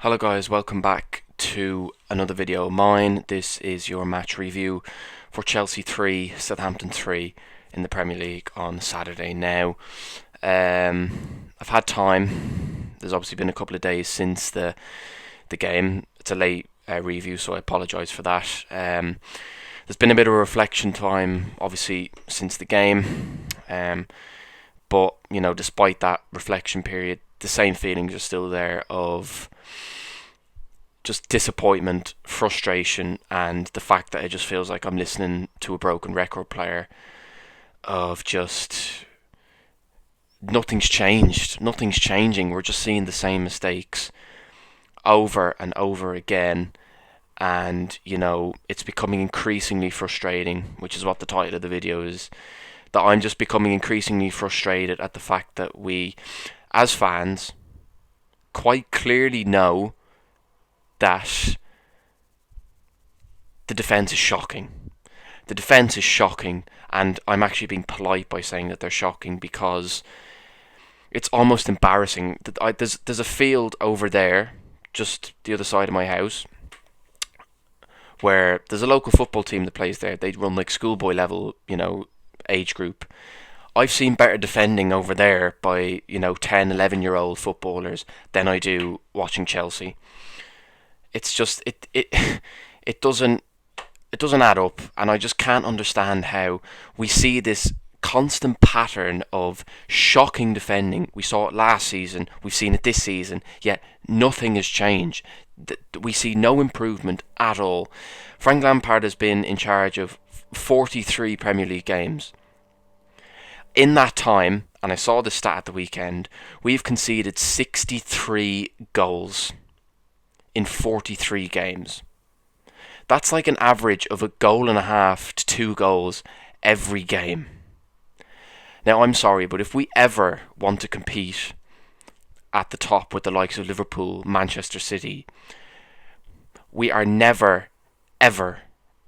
Hello guys, welcome back to another video of mine. This is your match review for Chelsea 3, Southampton 3 in the Premier League on Saturday now. I've had time. There's obviously been a couple of days since the game. It's a late review, so I apologise for that. There's been a bit of a reflection time, obviously, since the game. But, you know, despite that reflection period, the same feelings are still there of just disappointment, frustration, and the fact that it just feels like I'm listening to a broken record player of just nothing's changed. Nothing's changing. We're just seeing the same mistakes over and over again. And, you know, it's becoming increasingly frustrating, which is what the title of the video is, that I'm just becoming increasingly frustrated at the fact that we, as fans, quite clearly know that the defence is shocking. The defence is shocking, and I'm actually being polite by saying that they're shocking because it's almost embarrassing. There's a field over there, just the other side of my house, where there's a local football team that plays there. They run like schoolboy level, you know, age group. I've seen better defending over there by, you know, 10, 11-year-old footballers than I do watching Chelsea. It's just it doesn't add up, and I just can't understand how we see this constant pattern of shocking defending. We saw it last season, we've seen it this season, yet nothing has changed. We see no improvement at all. Frank Lampard has been in charge of 43 Premier League games. In that time, and I saw the stat at the weekend, we've conceded 63 goals in 43 games. That's like an average of a goal and a half to 2 goals every game. Now, I'm sorry, but if we ever want to compete at the top with the likes of Liverpool, Manchester City, we are never, ever,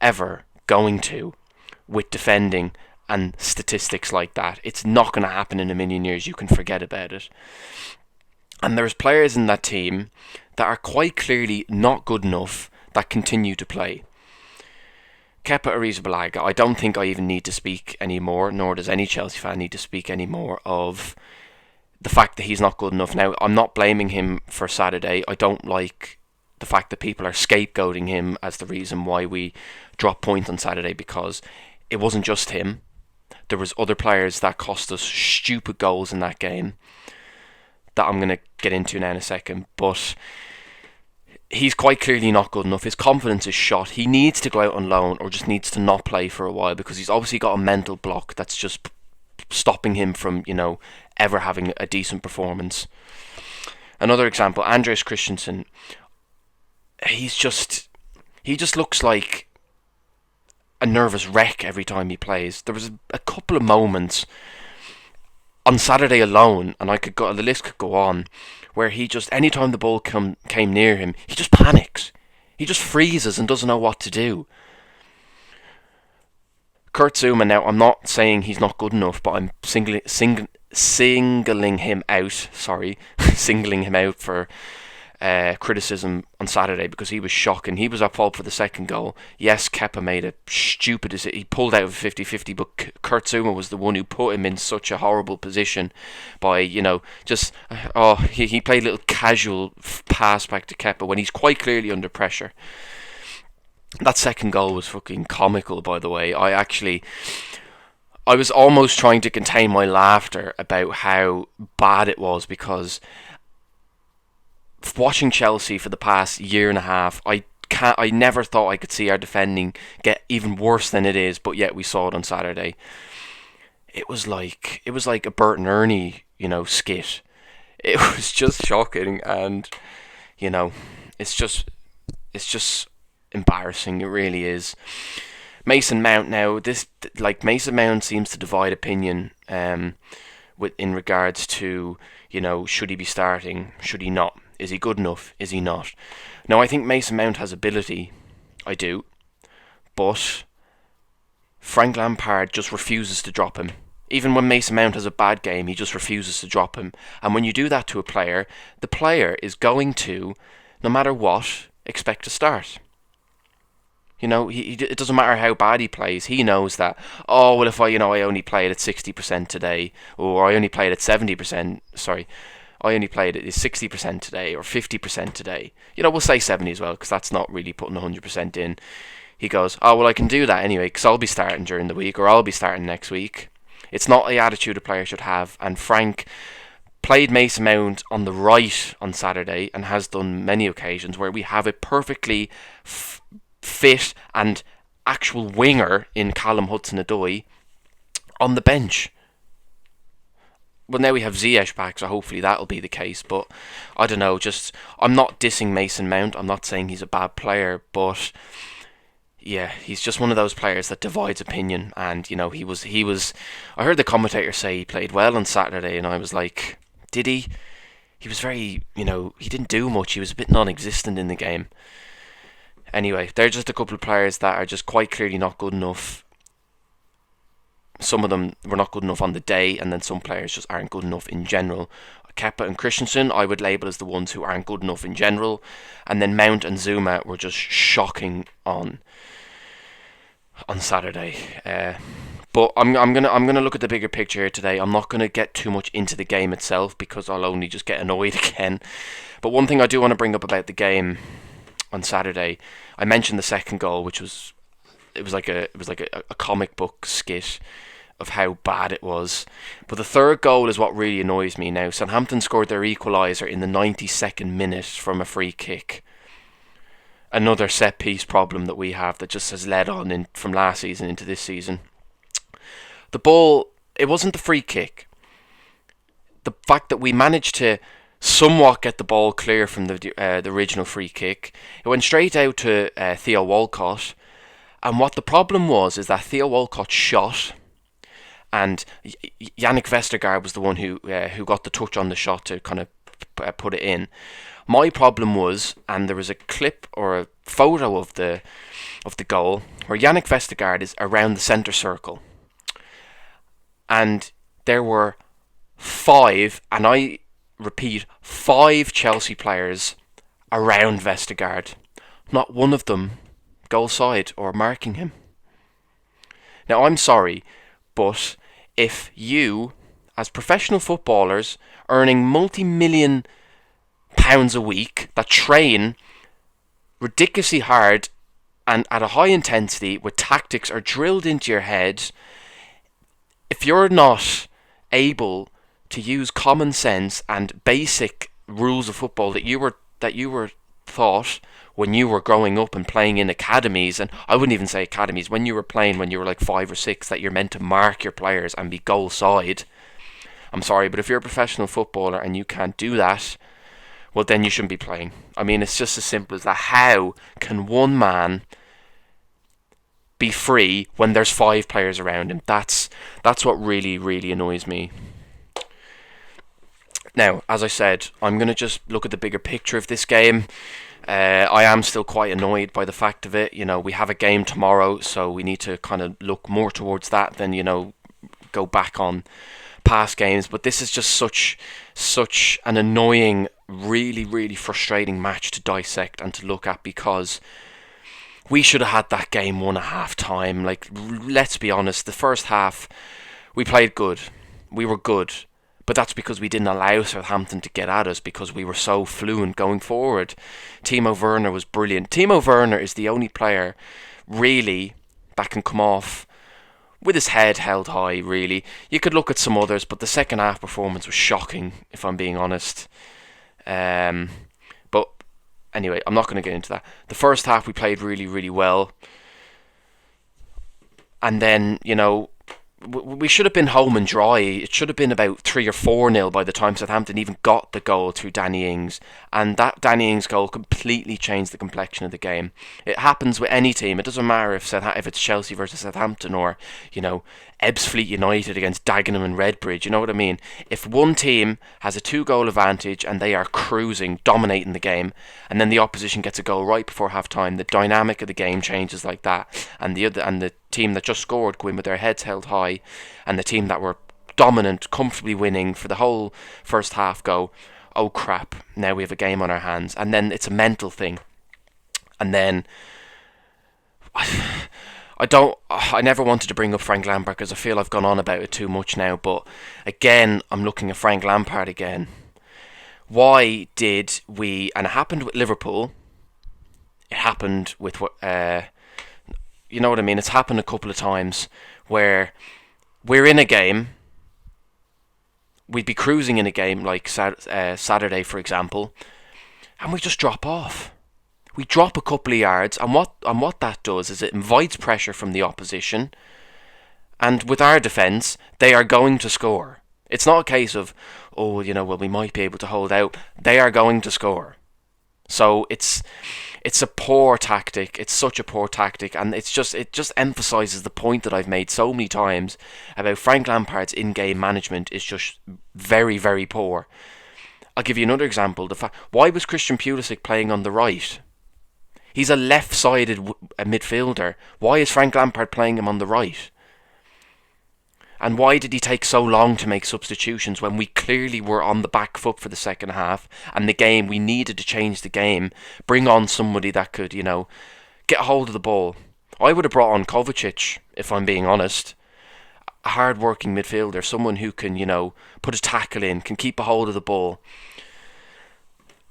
ever going to with defending and statistics like that. It's not going to happen in a million years. You can forget about it. And there's players in that team that are quite clearly not good enough that continue to play. Kepa Arrizabalaga, I don't think I even need to speak anymore, nor does any Chelsea fan need to speak anymore of the fact that he's not good enough. Now, I'm not blaming him for Saturday. I don't like the fact that people are scapegoating him as the reason why we dropped points on Saturday, because it wasn't just him. There was other players that cost us stupid goals in that game that I'm going to get into now in a second, but he's quite clearly not good enough. His confidence is shot. He needs to go out on loan or just needs to not play for a while, because he's obviously got a mental block that's just stopping him from, you know, ever having a decent performance. Another example, Andreas Christensen. He just looks like a nervous wreck every time he plays. There was a couple of moments on Saturday alone, and the list could go on, where he just, anytime the ball came near him, he just panics. He just freezes and doesn't know what to do. Kurt Zuma, now, I'm not saying he's not good enough, but I'm singling him out. Singling him out for criticism on Saturday, because he was shocking. He was at fault for the second goal. Yes, Kepa made a stupid decision. He pulled out of 50-50, but Kurt Zuma was the one who put him in such a horrible position by, you know, just, he played a little casual pass back to Kepa when he's quite clearly under pressure. That second goal was fucking comical, by the way. I was almost trying to contain my laughter about how bad it was, because watching Chelsea for the past year and a half, I never thought I could see our defending get even worse than it is, but yet we saw it on Saturday. It was like a Bert and Ernie, you know, skit. It was just shocking, and, you know, it's just embarrassing. It really is. Mason Mount, now, Mason Mount seems to divide opinion in regards to, you know, should he be starting, should he not? Is he good enough? Is he not? Now, I think Mason Mount has ability. I do. But Frank Lampard just refuses to drop him. Even when Mason Mount has a bad game, he just refuses to drop him. And when you do that to a player, the player is going to no matter what, expect to start. You know, it doesn't matter how bad he plays. He knows that. Oh well, if I only played at 60% today, or I only played at 70%. Sorry, I only played at 60% today, or 50% today. We'll say 70 as well, because that's not really putting 100% in. He goes, oh well, I can do that anyway, because I'll be starting during the week, or I'll be starting next week. It's not the attitude a player should have. And Frank played Mason Mount on the right on Saturday, and has done many occasions where we have a perfectly fit and actual winger in Callum Hudson-Odoi on the bench. Well, now we have Ziyech back, so hopefully that'll be the case. But I don't know. I'm not dissing Mason Mount. I'm not saying he's a bad player, but yeah, he's just one of those players that divides opinion. And he was. I heard the commentator say he played well on Saturday, and I was like, did he? He was very, he didn't do much. He was a bit non-existent in the game. Anyway, they're just a couple of players that are just quite clearly not good enough. Some of them were not good enough on the day, and then some players just aren't good enough in general. Kepa and Christensen, I would label as the ones who aren't good enough in general, and then Mount and Zuma were just shocking on Saturday. But I'm gonna look at the bigger picture here today. I'm not gonna get too much into the game itself, because I'll only just get annoyed again. But one thing I do want to bring up about the game on Saturday, I mentioned the second goal, which was like a comic book skit of how bad it was. But the third goal is what really annoys me now. Southampton scored their equaliser in the 92nd minute from a free kick. Another set piece problem that we have that just has led on from last season into this season. The ball, it wasn't the free kick. The fact that we managed to somewhat get the ball clear from the original free kick, it went straight out to Theo Walcott. And what the problem was is that Theo Walcott shot, and Yannick Vestergaard was the one who got the touch on the shot to kind of put it in. My problem was, and there was a clip or a photo of the goal where Yannick Vestergaard is around the centre circle, and there were 5, and I repeat, 5 Chelsea players around Vestergaard. Not one of them goal side or marking him. Now, I'm sorry, but if you, as professional footballers earning multi-million pounds a week, that train ridiculously hard and at a high intensity where tactics are drilled into your head, if you're not able to use common sense and basic rules of football that you were taught when you were growing up and playing in academies, and I wouldn't even say academies, when you were playing when you were like 5 or 6, that you're meant to mark your players and be goal side. I'm sorry, but if you're a professional footballer and you can't do that, well then you shouldn't be playing. I mean, it's just as simple as that. How can one man be free when there's 5 players around him? That's what really, really annoys me. Now, as I said, I'm going to just look at the bigger picture of this game. I am still quite annoyed by the fact of it. We have a game tomorrow, so we need to kind of look more towards that than, go back on past games. But this is just such an annoying, really, really frustrating match to dissect and to look at, because we should have had that game won at half time. Like, let's be honest, the first half we played good. We were good. But that's because we didn't allow Southampton to get at us, because we were so fluent going forward. Timo Werner was brilliant. Timo Werner is the only player, really, that can come off with his head held high, really. You could look at some others, but the second half performance was shocking, if I'm being honest. But anyway, I'm not going to get into that. The first half we played really, really well. And then, we should have been home and dry. It should have been about 3 or 4-0 by the time Southampton even got the goal through Danny Ings. And that Danny Ings goal completely changed the complexion of the game. It happens with any team. It doesn't matter if it's Chelsea versus Southampton, or, Ebbsfleet United against Dagenham and Redbridge. You know what I mean? If one team has a 2-goal advantage and they are cruising, dominating the game, and then the opposition gets a goal right before half-time, the dynamic of the game changes like that. And the team that just scored go in with their heads held high, and the team that were dominant, comfortably winning for the whole first half go, oh crap, now we have a game on our hands. And then it's a mental thing. And then I never wanted to bring up Frank Lampard because I feel I've gone on about it too much now. But again, I'm looking at Frank Lampard again. Why did we, and it happened with Liverpool, it happened with, you know what I mean, it's happened a couple of times where we're in a game, we'd be cruising in a game like Saturday, for example, and we just drop off. We drop a couple of yards, and what that does is it invites pressure from the opposition, and with our defence, they are going to score. It's not a case of, oh, you know, well, we might be able to hold out. They are going to score. So it's a poor tactic. It's such a poor tactic, and it just emphasises the point that I've made so many times about Frank Lampard's in-game management is just very, very poor. I'll give you another example. Why was Christian Pulisic playing on the right? He's a left-sided midfielder. Why is Frank Lampard playing him on the right? And why did he take so long to make substitutions when we clearly were on the back foot for the second half, and the game, we needed to change the game, bring on somebody that could, you know, get a hold of the ball. I would have brought on Kovacic, if I'm being honest. A hard-working midfielder, someone who can, you know, put a tackle in, can keep a hold of the ball.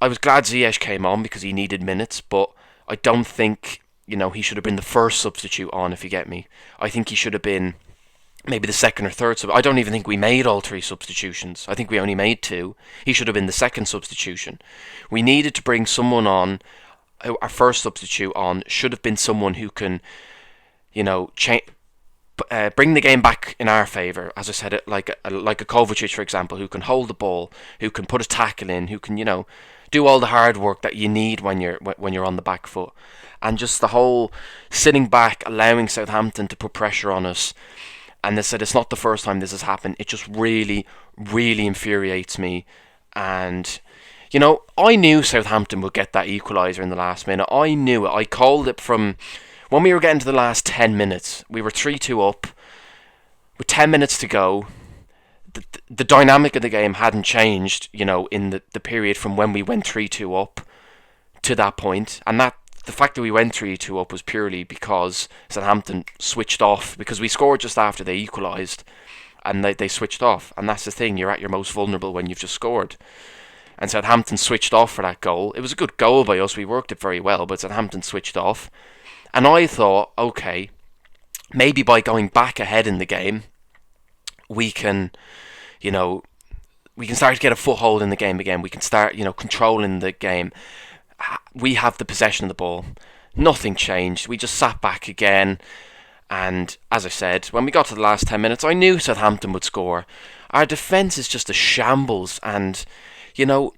I was glad Ziyech came on because he needed minutes, but I don't think, you know, he should have been the first substitute on, if you get me. I think he should have been maybe the second or third. I don't even think we made all three substitutions. I think we only made two. He should have been the second substitution. We needed to bring someone on. Our first substitute on should have been someone who can, you know, bring the game back in our favour. As I said, like a Kovacic, for example, who can hold the ball, who can put a tackle in, who can, you know, do all the hard work that you need when you're on the back foot. And just the whole sitting back, allowing Southampton to put pressure on us. And they said it's not the first time this has happened. It just really, really infuriates me. And, you know, I knew Southampton would get that equaliser in the last minute. I knew it. I called it from when we were getting to the last 10 minutes. We were 3-2 up with 10 minutes to go. The dynamic of the game hadn't changed, you know, in the period from when we went 3-2 up to that point. And that the fact that we went 3-2 up was purely because Southampton switched off, because we scored just after they equalised, and they switched off. And that's the thing, you're at your most vulnerable when you've just scored. And Southampton switched off for that goal. It was a good goal by us, we worked it very well, but Southampton switched off. And I thought, okay, maybe by going back ahead in the game, we can, you know, we can start to get a foothold in the game again. We can start, you know, controlling the game. We have the possession of the ball. Nothing changed. We just sat back again. And as I said, when we got to the last 10 minutes, I knew Southampton would score. Our defence is just a shambles. And, you know,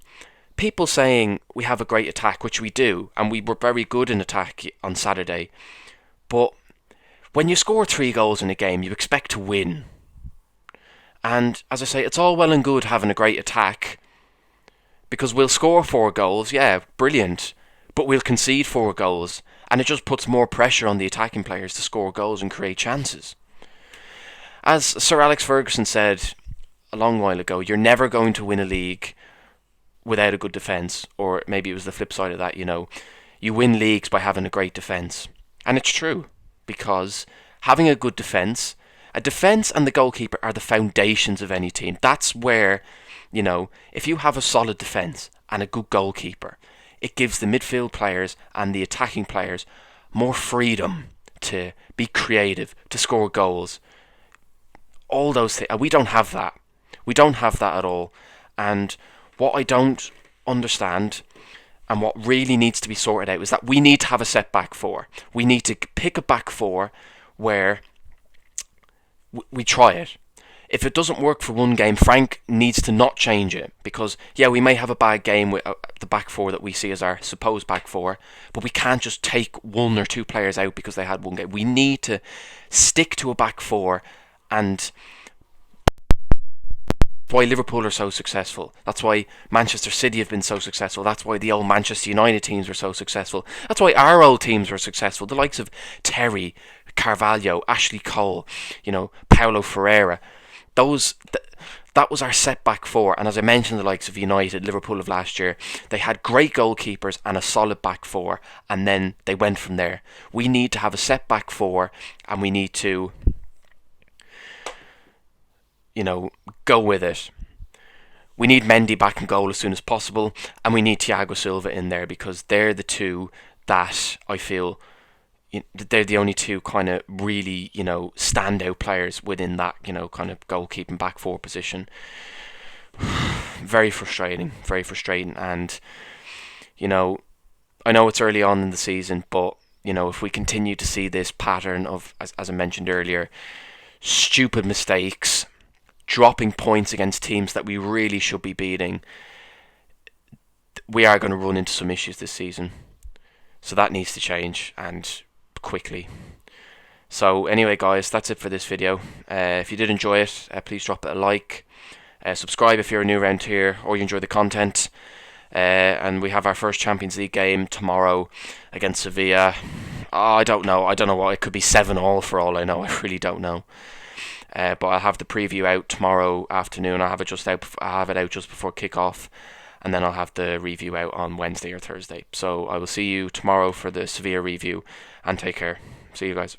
people saying we have a great attack, which we do, and we were very good in attack on Saturday. But when you score 3 goals in a game, you expect to win. And as I say, it's all well and good having a great attack, because we'll score 4 goals, yeah, brilliant, but we'll concede 4 goals, and it just puts more pressure on the attacking players to score goals and create chances. As Sir Alex Ferguson said a long while ago, you're never going to win a league without a good defence, or maybe it was the flip side of that, you know, you win leagues by having a great defence. And it's true, because having a good defence, a defence and the goalkeeper are the foundations of any team. That's where, you know, if you have a solid defence and a good goalkeeper, it gives the midfield players and the attacking players more freedom to be creative, to score goals. All those things. We don't have that. We don't have that at all. And what I don't understand, and what really needs to be sorted out, is that we need to have a set back four. We need to pick a back four where we try it. If it doesn't work for one game, Frank needs to not change it, because, yeah, we may have a bad game with the back four that we see as our supposed back four, but we can't just take 1 or 2 players out because they had one game. We need to stick to a back four, and that's why Liverpool are so successful. That's why Manchester City have been so successful. That's why the old Manchester United teams were so successful. That's why our old teams were successful. The likes of Terry, Carvalho, Ashley Cole, you know, Paulo Ferreira. that was our setback four. And as I mentioned, the likes of United, Liverpool of last year, they had great goalkeepers and a solid back four, and then they went from there. We need to have a setback four, and we need to, go with it. We need Mendy back in goal as soon as possible, and we need Thiago Silva in there, because they're the two that I feel they're the only two kind of really, standout players within that, kind of goalkeeping back four position. Very frustrating, very frustrating. And, I know it's early on in the season, but, if we continue to see this pattern of, as I mentioned earlier, stupid mistakes, dropping points against teams that we really should be beating, we are going to run into some issues this season. So that needs to change, and quickly. So anyway, guys, that's it for this video. If you did enjoy it, please drop it a like. Subscribe if you're new around here or you enjoy the content. And we have our first Champions League game tomorrow against Sevilla. I don't know what. It could be 7-7 for all I know. I really don't know. But I'll have the preview out tomorrow afternoon. I have it out just before kickoff, and then I'll have the review out on Wednesday or Thursday. So I will see you tomorrow for the Sevilla review, and take care. See you guys.